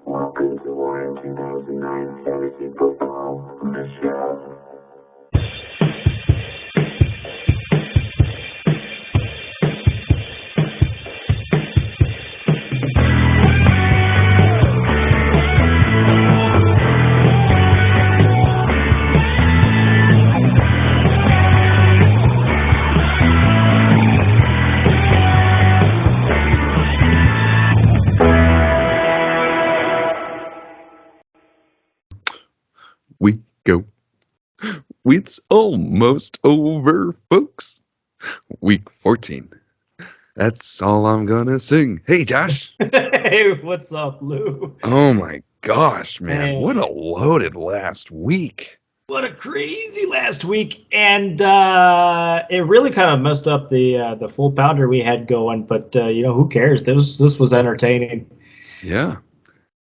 Welcome to Warren 2009 Fantasy Football, the show. We go. It's almost over, folks. Week 14. That's all I'm gonna sing. Hey, Josh. Hey, what's up, Lou? Oh my gosh, man. Hey. What a loaded last week. What a crazy last week, and it really kind of messed up the full pounder we had going. But who cares? This was entertaining. Yeah.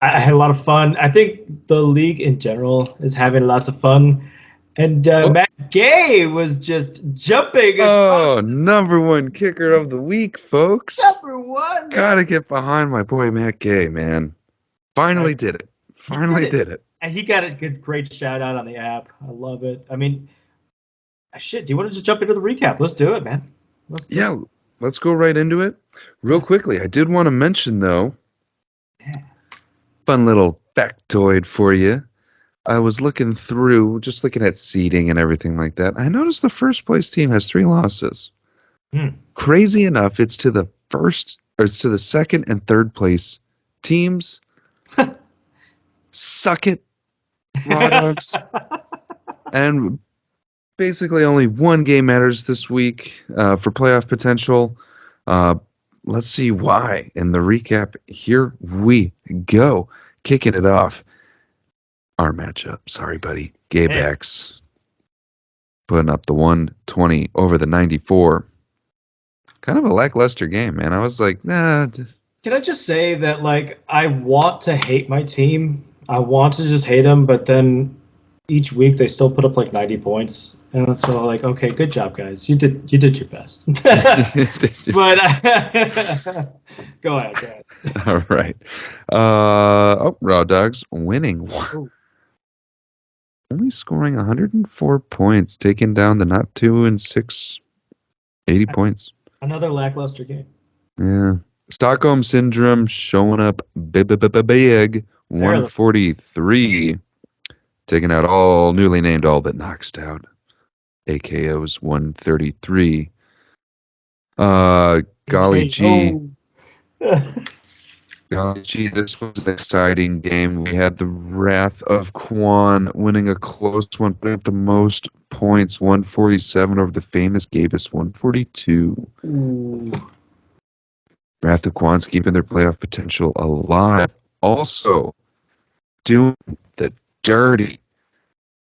I had a lot of fun. I think the league in general is having lots of fun, and Matt Gay was just jumping. Oh, number one kicker of the week, folks. Number one. Gotta get behind my boy Matt Gay, man. Finally did it. Finally did it. And he got a great shout out on the app. I love it. I mean, shit, do you want to just jump into the recap? Let's do it, man. Let's go right into it. Real quickly, I did want to mention, though, fun little factoid for you. I was looking at seeding and everything like that. I noticed the first place team has 3 losses. Crazy enough, it's to the second and third place teams. Suck it, Raw Dogs. And basically only one game matters this week for playoff potential. Let's see why. In the recap, here we go. Kicking it off. Our matchup. Sorry, buddy. Gabex putting up the 120 over the 94. Kind of a lackluster game, man. I was like, nah. Can I just say that, I want to hate my team. I want to just hate them, but then each week they still put up 90 points. And so okay, good job, guys. You did your best. But go ahead. All right. Raw Dogs winning. Only scoring 104 points, taking down the not 2 and 6, 80 points. Another lackluster game. Yeah. Stockholm Syndrome showing up big, 143. Taking out all newly named all but knocked out. AKO's 133. Golly gee. Golly gee, this was an exciting game. We had the Wrath of Quan winning a close one, putting up the most points, 147 over the famous Gabus, 142. Ooh. Wrath of Quan's keeping their playoff potential alive. Also, doing the dirty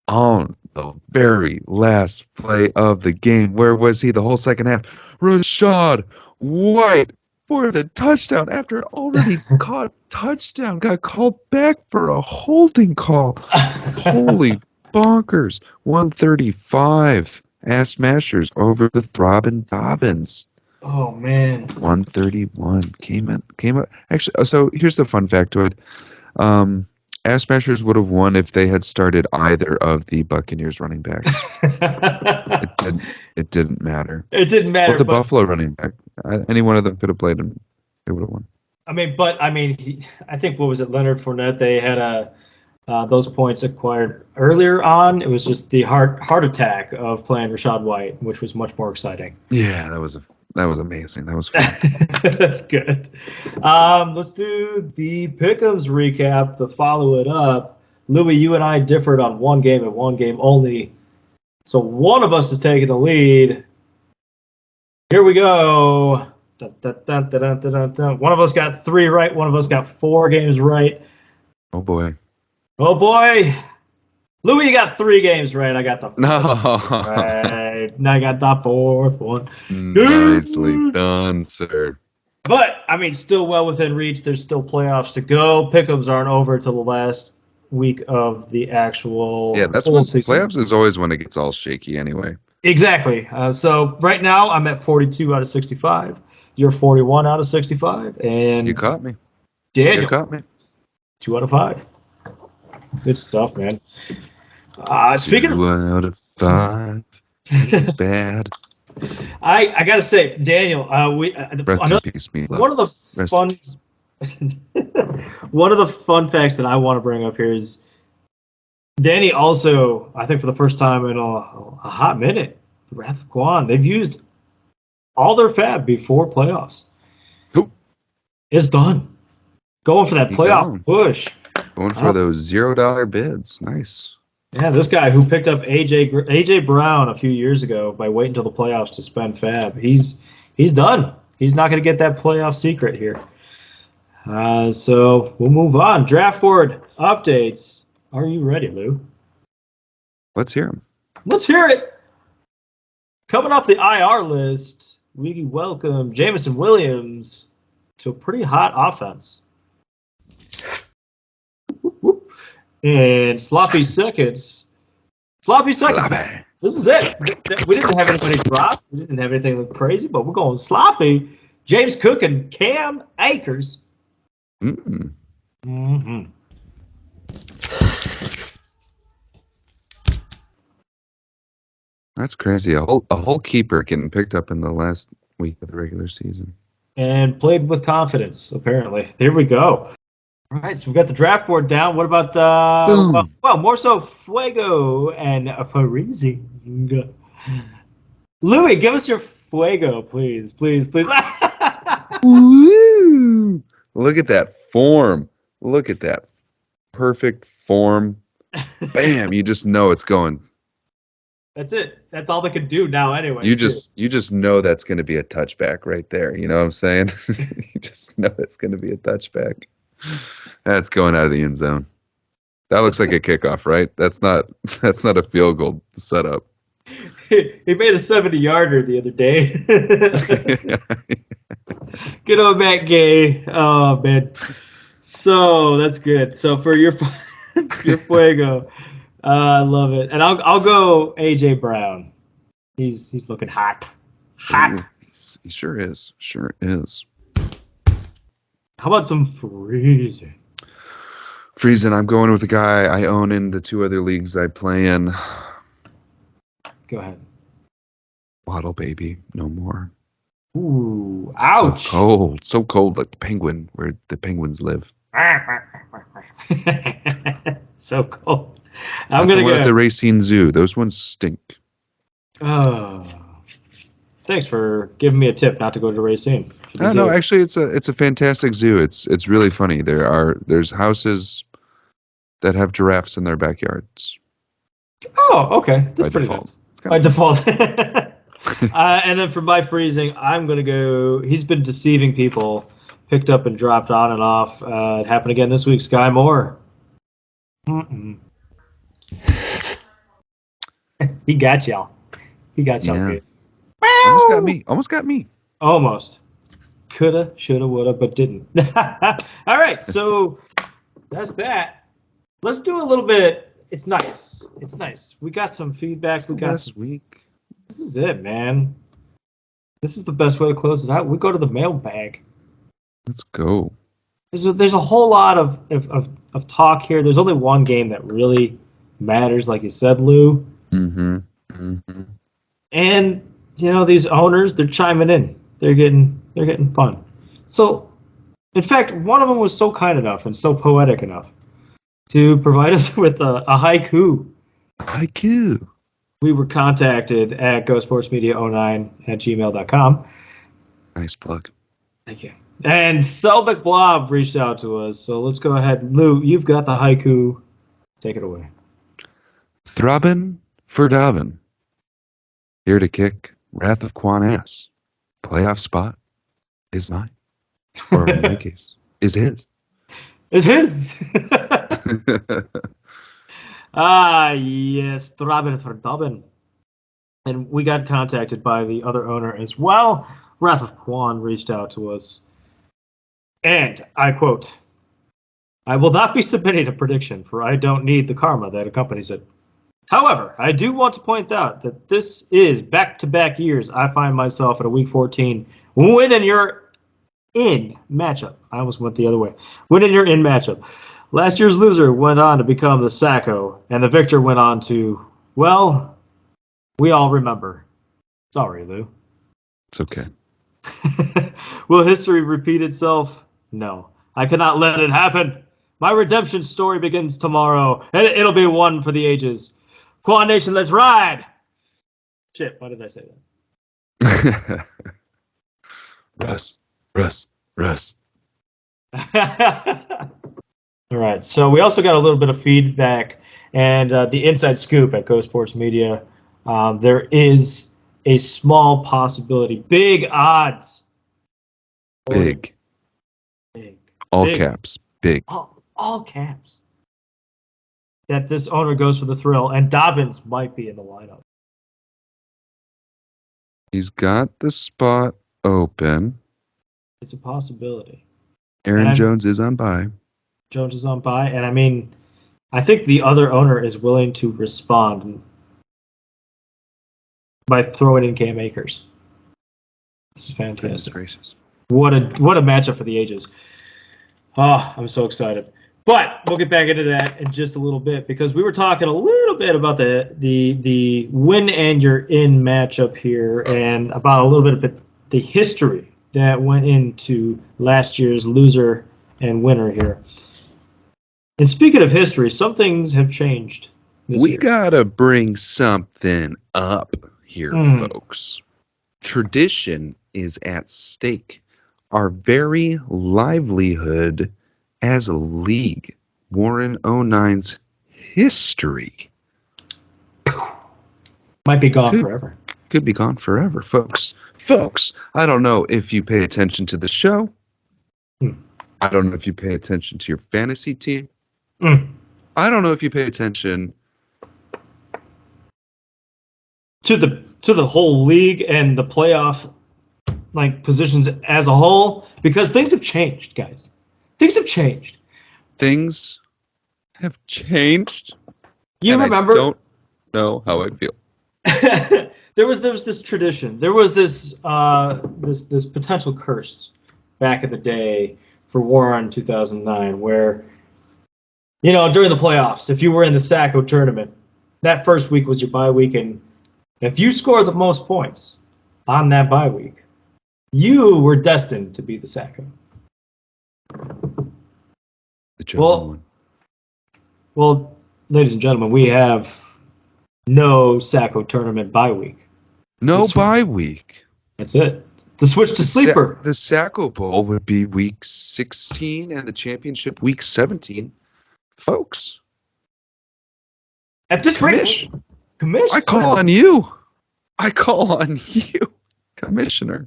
on the very last play of the game. Where was he the whole second half? Rashad White for the touchdown after already caught touchdown. Got called back for a holding call. Holy bonkers. 135. Ass Smashers over the Throbbing Dobbins. Oh, man. 131 came up. Actually, so here's the fun factoid. Ass Smashers would have won if they had started either of the Buccaneers running backs. It didn't matter. It didn't matter. Or the Buffalo running back. Any one of them could have played and they would have won. I think, what was it, Leonard Fournette? They had those points acquired earlier on. It was just the heart attack of playing Rashad White, which was much more exciting. Yeah, that was amazing. That was fun. That's good. Let's do the Pick'ems recap to follow it up. Louis, you and I differed on one game and one game only. So one of us is taking the lead. Here we go. Dun, dun, dun, dun, dun, dun, dun. One of us got 3 right. One of us got 4 games right. Oh, boy. Oh, boy. Louis, you got 3 games right. I got the 4th right. And I got the 4th one. Nicely done, sir. But, still well within reach. There's still playoffs to go. Pick'ems aren't over until the last week of the actual that's full when season. Playoffs is always when it gets all shaky anyway. Exactly. So right now I'm at 42 out of 65. You're 41 out of 65. And you caught me. Daniel, You caught me. 2 out of 5. Good stuff, man. Speaking 2 out of 5. of, Bad. I gotta say, Daniel, Rest in peace, Meatloaf. one of the Rest fun, in peace. one of the fun facts that I want to bring up here is Danny also, I think for the first time in a hot minute, Wrath of Kwan, they've used all their fab before playoffs. Who? It's done. Going for that Keep playoff going. push. Going for those $0 bids. Nice. Yeah, this guy who picked up AJ Brown a few years ago by waiting until the playoffs to spend fab, he's done. He's not going to get that playoff secret here. So we'll move on. Draft board updates. Are you ready, Lou? Let's hear him. Let's hear it. Coming off the IR list, we welcome Jameson Williams to a pretty hot offense. And sloppy seconds. Sloppy seconds. Sloppy. This is it. We didn't have anybody drop. We didn't have anything look crazy, but we're going sloppy. James Cook and Cam Akers. Mm-mm. Mm-hmm. That's crazy. A whole keeper getting picked up in the last week of the regular season. And played with confidence, apparently. Here we go. All right, so we've got the draft board down. What about, well, more so Fuego and Farizzi. Louis, give us your Fuego, please. Please, please. Woo! Look at that form. Look at that perfect form. Bam! You just know it's going. That's it. That's all they can do now anyway. You just know that's going to be a touchback right there. You know what I'm saying? You just know it's going to be a touchback. That's going out of the end zone. That looks like a kickoff, right? That's not a field goal setup. He made a 70-yarder the other day. Good old Matt Gay. Oh, man. So that's good. So for your Fuego, I love it. And I'll go AJ Brown. He's looking hot. Hot. Ooh, he sure is. Sure is. How about some freezing? Friesen, I'm going with the guy I own in the 2 other leagues I play in. Go ahead. Waddle baby, no more. Ooh, ouch. So cold, like the penguin, where the penguins live. So cold. I'm gonna go at the Racine Zoo. Those ones stink. Oh, thanks for giving me a tip not to go to Racine. No, actually, it's a fantastic zoo. It's really funny. There's houses that have giraffes in their backyards. Oh, okay, that's pretty default. nice. By default. And then for my freezing, I'm gonna go. He's been deceiving people. Picked up and dropped on and off. It happened again this week. Sky Moore. He got y'all. Yeah. Good. Almost got me. Almost. Coulda, shoulda, woulda, but didn't. All right, so that's that. Let's do a little bit. It's nice. We got some feedback. Last week. This is it, man. This is the best way to close it out. We go to the mailbag. Let's go. There's a whole lot of talk here. There's only one game that really matters, like you said, Lou. Mm-hmm. And these owners, they're chiming in. They're getting fun. So, in fact, one of them was so kind enough and so poetic enough to provide us with a haiku. Haiku. We were contacted at gosportsmedia09@gmail.com. Nice plug. Thank you. And Selbach Blob reached out to us. So let's go ahead. Lou, you've got the haiku. Take it away. Throbbin' for Dobbin. Here to kick Wrath of Quan ass. Playoff spot is mine. Or in my case, is his. Is his. Yes. Throbbin' for Dobbin. And we got contacted by the other owner as well. Wrath of Quan reached out to us. And I quote, "I will not be submitting a prediction, for I don't need the karma that accompanies it. However, I do want to point out that this is back-to-back years I find myself at a Week 14 winning your in matchup." I almost went the other way. Winning your in matchup. Last year's loser went on to become the Sacco, and the victor went on to, well, we all remember. Sorry, Lou. It's okay. Will history repeat itself? No. I cannot let it happen. My redemption story begins tomorrow, and it'll be one for the ages. Quan Nation, let's ride! Shit, why did I say that? Russ. All right, so we also got a little bit of feedback and the inside scoop at Go Sports Media. There is a small possibility, big odds. Big. All caps. Big. All caps. That this owner goes for the thrill, and Dobbins might be in the lineup. He's got the spot open. It's a possibility. Aaron Jones is on bye. Jones is on bye, and I mean, I think the other owner is willing to respond by throwing in Cam Akers. This is fantastic. Goodness gracious. What a matchup for the ages. Oh, I'm so excited. But we'll get back into that in just a little bit because we were talking a little bit about the win and you're in matchup here and about a little bit of the history that went into last year's loser and winner here. And speaking of history, some things have changed this We year. gotta bring something up here, folks. Tradition is at stake. Our very livelihood as a league. Warren 09's history Might be gone forever. could be gone forever, folks. Folks, I don't know if you pay attention to the show. I don't know if you pay attention to your fantasy team. I don't know if you pay attention to the whole league and the playoff positions as a whole because things have changed, guys. Things have changed. Things have changed. You remember? I don't know how I feel. there was this tradition. There was this this potential curse back in the day for Warren 2009 where during the playoffs, if you were in the Sacco tournament, that first week was your bye week, and if you scored the most points on that bye week, you were destined to be the Sacco. The chosen one. Well, ladies and gentlemen, we have no Sacco tournament bye week. No bye week. That's it. The switch to sleeper. The Sacco Bowl would be week 16 and the championship week 17. Folks. At this rate, Commissioner. I call on you. Commissioner.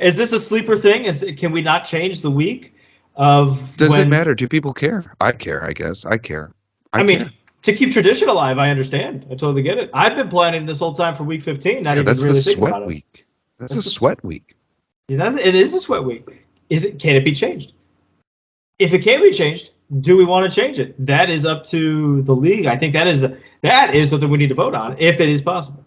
Is this a sleeper thing? Can we not change the week of Does it matter? Do people care? I care, I guess. I care. I mean, to keep tradition alive, I understand. I totally get it. I've been planning this whole time for week 15. Not even really thinking about it. Week. That's a sweat week. It is a sweat week. Can it be changed? If it can be changed, do we want to change it? That is up to the league. I think that is something we need to vote on if it is possible.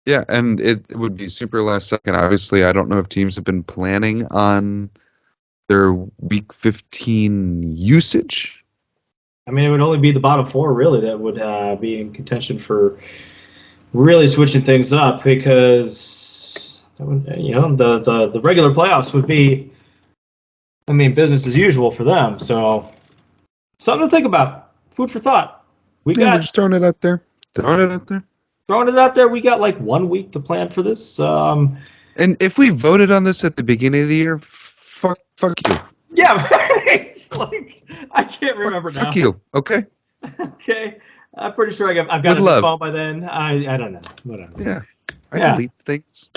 Yeah, and it would be super last second. Obviously, I don't know if teams have been planning on their week 15 usage. I mean, it would only be the bottom four, really, that would be in contention for really switching things up because, the regular playoffs would be, business as usual for them. So, something to think about. Food for thought. We're just throwing it out there. Throwing it out there. We got 1 week to plan for this. And if we voted on this at the beginning of the year, fuck you. Yeah, right. I can't remember now. Fuck you. Okay. Okay. I'm pretty sure I've got a phone by then. I don't know. Whatever. Yeah. I delete things.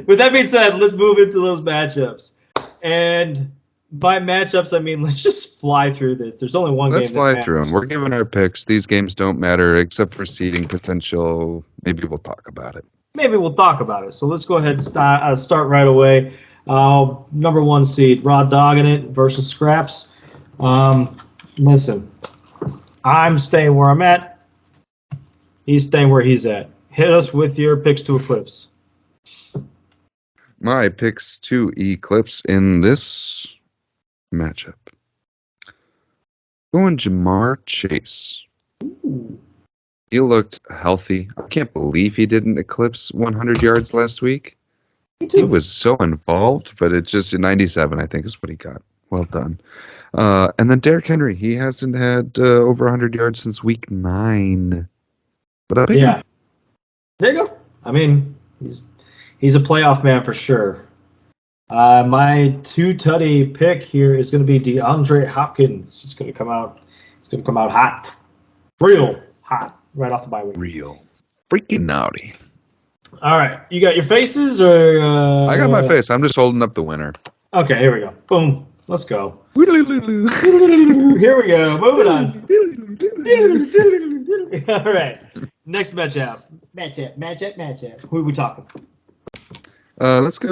With that being said, let's move into those matchups. And by matchups, I mean let's just fly through this. There's only one game. Let's fly through them. We're giving our picks. These games don't matter except for seeding potential. Maybe we'll talk about it. So let's go ahead and start right away. Number 1 seed, Raw Dogging It versus Scraps. Listen, I'm staying where I'm at. He's staying where he's at. Hit us with your picks to eclipse. My picks to eclipse in this matchup. Going Jamar Chase. Ooh. He looked healthy. I can't believe he didn't eclipse 100 yards last week. Me He too. was so involved, but it's just 97, I think, is what he got. Well done. And then Derrick Henry. He hasn't had over 100 yards since week 9. But I pick him. There you go. I mean, he's a playoff man for sure. My 2-tutty pick here is going to be DeAndre Hopkins. He's going to come out. He's going to come out hot, real hot, right off the bye week. Real freaking naughty. All right, you got your faces, or I got my face. I'm just holding up the winner. Okay, here we go. Boom. Let's go. All Here we go. Moving on. All right. Next matchup. Who are we talking? Let's go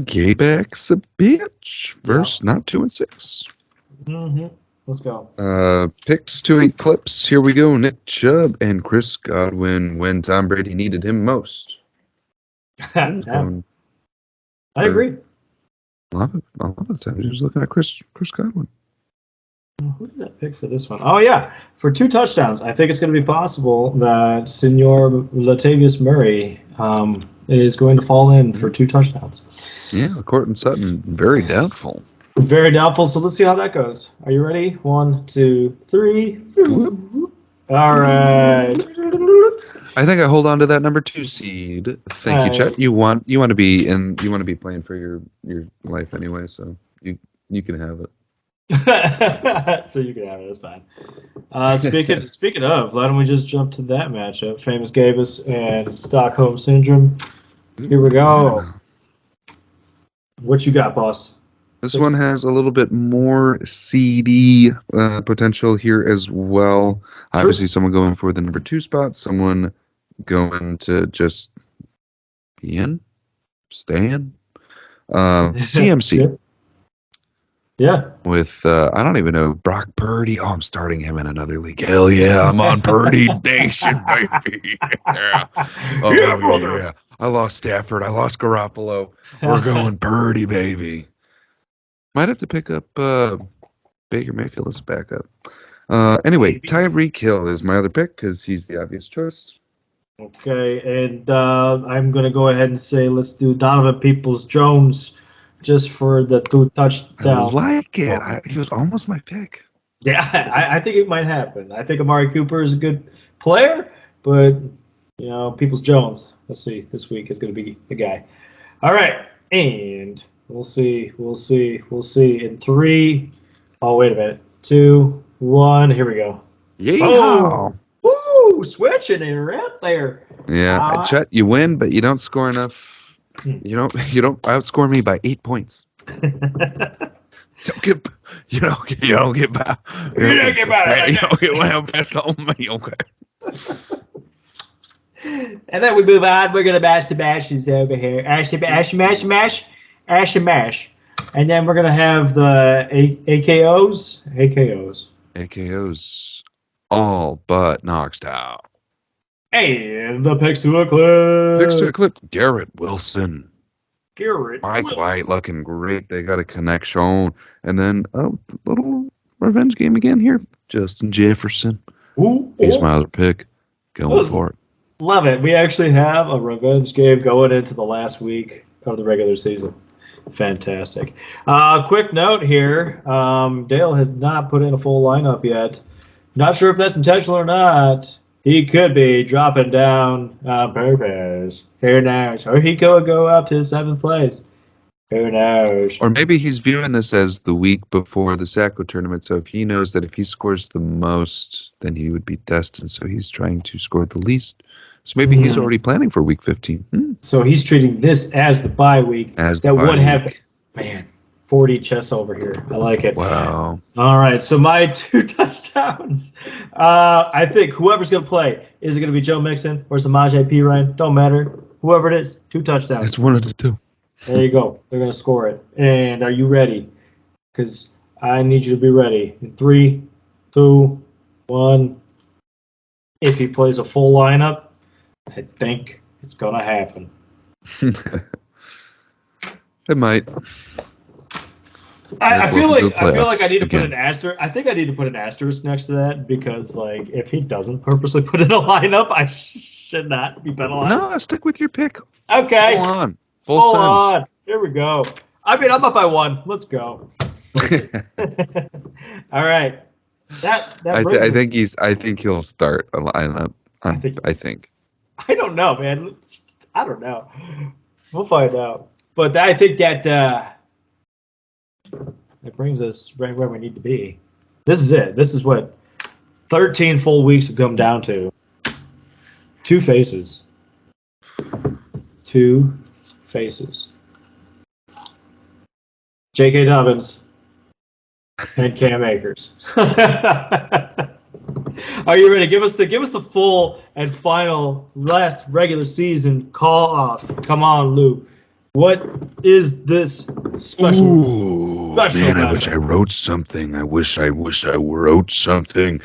Gabex a bitch versus not 2-6. Mm-hmm. Let's go. Picks to Eclipse. Here we go. Nick Chubb and Chris Godwin when Tom Brady needed him most. Yeah, I agree. A lot of the time, he was looking at Chris Godwin. Who did I pick for this one? Oh, yeah. For 2 touchdowns, I think it's going to be possible that Senor Latavius Murray is going to fall in for 2 touchdowns. Yeah, Courtland Sutton, very doubtful. Very doubtful, so let's see how that goes. Are you ready? 1, 2, 3. All right. I think I hold on to that number 2 seed. Thank you, Chet. You want to be playing for your life anyway, so you can have it. So you can have it. That's fine. Speaking of, why don't we just jump to that matchup? Famous Gavis and Stockholm Syndrome. Here we go. What you got, boss? This one has a little bit more CD potential here as well. Obviously, someone going for the number 2 spot, someone going to just stay in. CMC. Yeah. With, I don't even know, Brock Purdy. Oh, I'm starting him in another league. Hell yeah, I'm on Purdy Nation, baby. Yeah. Oh, yeah, brother. Yeah. I lost Stafford. I lost Garoppolo. We're going Purdy, baby. Might have to pick up Baker Mayfield as backup. Anyway, Tyreek Hill is my other pick because he's the obvious choice. Okay, and I'm going to go ahead and say let's do Donovan Peoples-Jones just for the 2 touchdowns. I like it. He was almost my pick. Yeah, I think it might happen. I think Amari Cooper is a good player, but, Peoples-Jones, let's see, this week is going to be the guy. All right, and we'll see. In 3, oh, wait a minute. 2, 1, here we go. Yeah. Oh, woo, switching it right there. Yeah, Chet, you win, but you don't score enough. You don't outscore me by 8 points. You don't get You don't get by. You don't get by. You don't get well best on me. Okay. And then we move on. We're gonna bash the bashes over here. Ash mash. And then we're gonna have the AKOs. AKOs all but knocked out. And the picks to a clip. Picks to a clip. Garrett Wilson. Mike White looking great. They got a connection. And then a little revenge game again here. Justin Jefferson. He's my other pick. Going for it. Love it. We actually have a revenge game going into the last week of the regular season. Fantastic. Quick note here. Dale has not put in a full lineup yet. Not sure if that's intentional or not. He could be dropping down on purpose. Who knows? Or he could go up to 7th place. Who knows? Or maybe he's viewing this as the week before the Sacco tournament, so if he knows that if he scores the most, then he would be destined, so he's trying to score the least. So maybe he's already planning for week 15. So he's treating this as the bye week. Have, 40 chess over here. I like it. Wow. All right, so my 2 touchdowns. I think whoever's going to play, is it going to be Joe Mixon or Samaje Perine? Don't matter. Whoever it is, 2 touchdowns. It's one of the 2. There you go. They're going to score it. And are you ready? Because I need you to be ready. In 3, 2, 1. If he plays a full lineup, I think it's going to happen. It might. I feel Welcome to like the I feel like I playoffs need to put again. an asterisk. I think I need to put an asterisk next to that because, like, if he doesn't purposely put in a lineup, I should not be penalized. No, stick with your pick. Okay. Full on. Full Full sends. on. Here we go. I mean, I'm up by 1. Let's go. All right. That brings us- I think he'll start a lineup. I think. I don't know, man. I don't know. We'll find out. But I think that brings us right where we need to be. This is it. This is what 13 full weeks have come down to. 2 faces. 2 faces. J.K. Dobbins and Cam Akers. Are you ready? Give us the full and final last regular season call off. Come on, Lou. What is this special? Ooh, special man, I matchup? wish I wrote something. I wish I wrote something.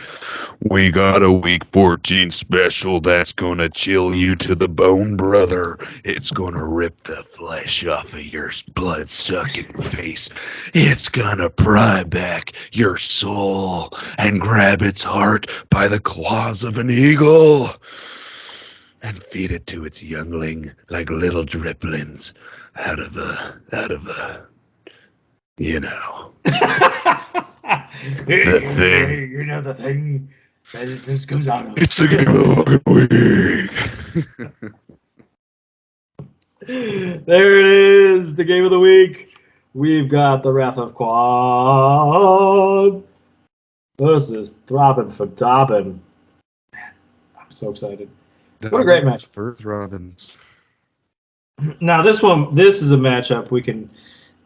We got a week 14 special that's gonna chill you to the bone, brother. It's gonna rip the flesh off of your blood-sucking face. It's gonna pry back your soul and grab its heart by the claws of an eagle and feed it to its youngling like little driplings out of a, you know. The thing. You know the thing that this comes out of. It's the game of the fucking week. There it is, the game of the week. We've got the Wrath of Quad versus Throbbing for Dobbin. Man, I'm so excited. What a great match. First Robbins. Now this is a matchup we can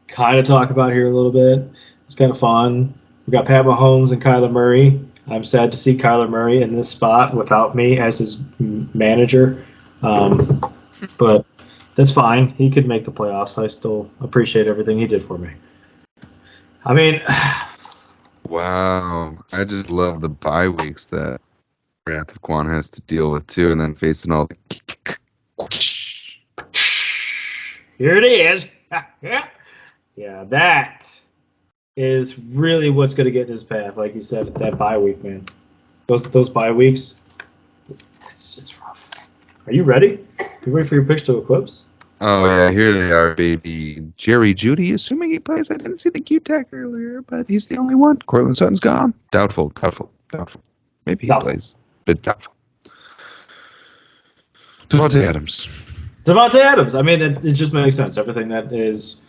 kind of talk about here a little bit. It's kind of fun. We got Pat Mahomes and Kyler Murray. I'm sad to see Kyler Murray in this spot without me as his manager. But that's fine. He could make the playoffs. I still appreciate everything he did for me. I mean, wow. I just love the bye weeks that Wrath of Quan has to deal with too, and then facing all the here it is. Yeah, that is really what's going to get in his path. Like you said, that bye week, man. Those bye weeks, it's rough. Are you ready? You ready for your picks to eclipse? Oh yeah, here they are, baby. Jerry Jeudy, assuming he plays. I didn't see the Q-Tech earlier, but he's the only one. Cortland Sutton's gone. Doubtful. Maybe he plays, but doubtful. Devontae Adams. I mean, it just makes sense. Everything that is.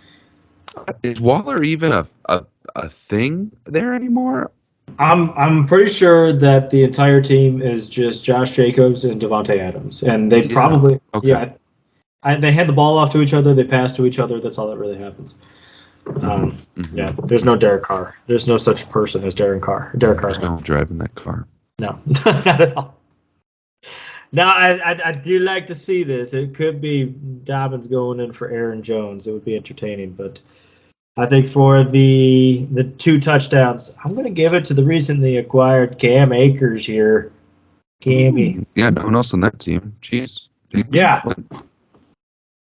Is Waller even a thing there anymore? I'm pretty sure that the entire team is just Josh Jacobs and Devontae Adams, and they probably they hand the ball off to each other, they pass to each other. That's all that really happens. Yeah, there's no Derek Carr. There's no such person as Derek Carr. Derek Carr's not driving that car. No, not at all. Now, I do like to see this. It could be Dobbins going in for Aaron Jones. It would be entertaining, but I think for the 2 touchdowns, I'm going to give it to the recently acquired Cam Akers here. Cammy. Yeah, no one else on that team. Jeez. Yeah.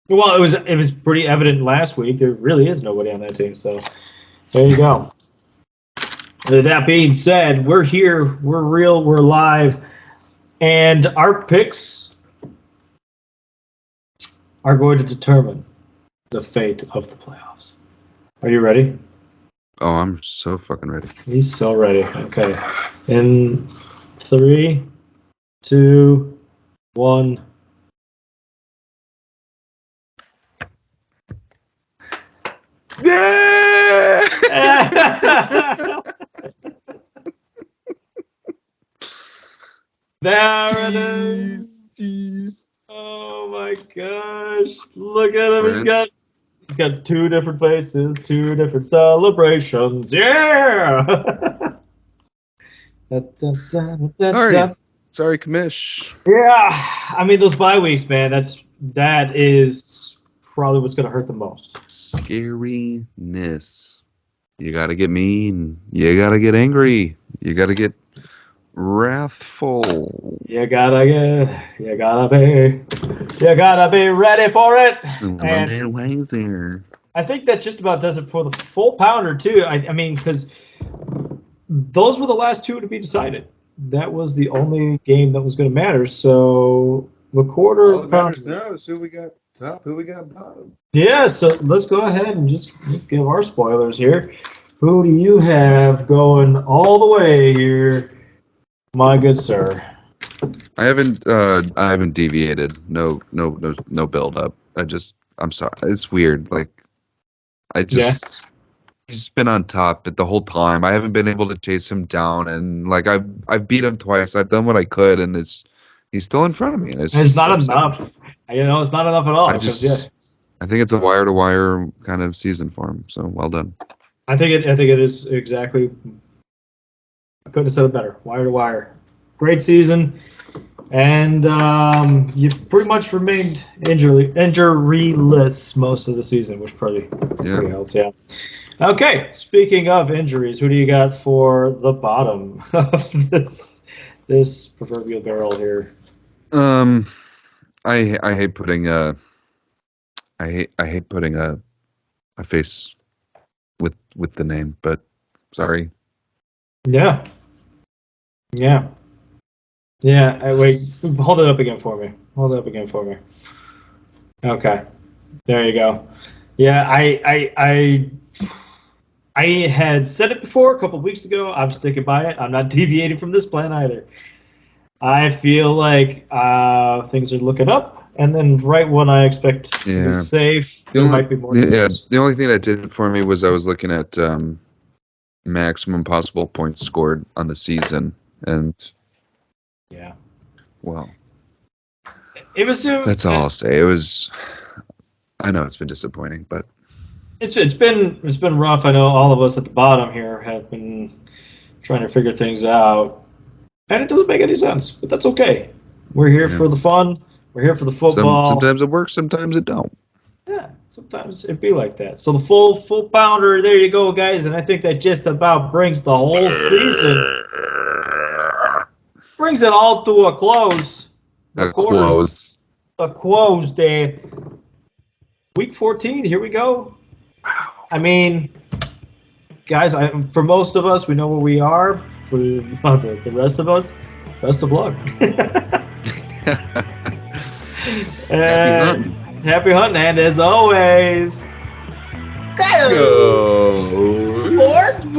Well, it was pretty evident last week. There really is nobody on that team, so there you go. That being said, we're here, we're real, we're live, and our picks are going to determine the fate of the playoffs. Are you ready? Oh, I'm so fucking ready. He's so ready. Okay. In 3, 2, 1. Yeah! There it is. Jeez. Oh my gosh. Look at him. He's got 2 different faces, 2 different celebrations. Yeah! Sorry, commish. Yeah. I mean, those bye weeks, man, that is probably what's going to hurt the most. Scariness. You got to get mean. You got to get angry. You got to get wrathful. You gotta be ready for it. And wiser. I think that just about does it for the full pounder too. I mean, because those were the last two to be decided. That was the only game that was going to matter. So the quarter All that matters now is who we got top, who we got bottom. Yeah, so let's go ahead and just give our spoilers here. Who do you have going all the way here, my good sir? I haven't deviated. No build up. I'm sorry. It's weird. Like, he's been on top the whole time. I haven't been able to chase him down, and like I've beat him twice. I've done what I could, and he's still in front of me. And it's not enough. It's not enough at all. I think it's a wire to wire kind of season for him. So well done. I think it is exactly. I couldn't have said it better. Wire to wire, great season, and you've pretty much remained injuryless most of the season, which pretty helped. Yeah. Okay. Speaking of injuries, who do you got for the bottom of this proverbial barrel here? I hate putting a face with the name, but sorry. Yeah. Wait, hold it up again for me. Okay, there you go. Yeah, I had said it before a couple of weeks ago. I'm sticking by it. I'm not deviating from this plan either. I feel like things are looking up, and then right when I expect to be safe, there might be more. The only thing that did it for me was I was looking at maximum possible points scored on the season, and well, it was. That's all I'll say. It was. I know it's been disappointing, but it's been rough. I know all of us at the bottom here have been trying to figure things out. And it doesn't make any sense, but that's okay. We're here for the fun. We're here for the football. Sometimes it works, sometimes it don't. Yeah, sometimes it be like that. So the full pounder, there you go, guys. And I think that just about brings the whole season. Brings it all to a close. A close day. Week 14, here we go. I mean, guys, for most of us, we know where we are. For the rest of us, best of luck. Happy hunting, and as always, go sports.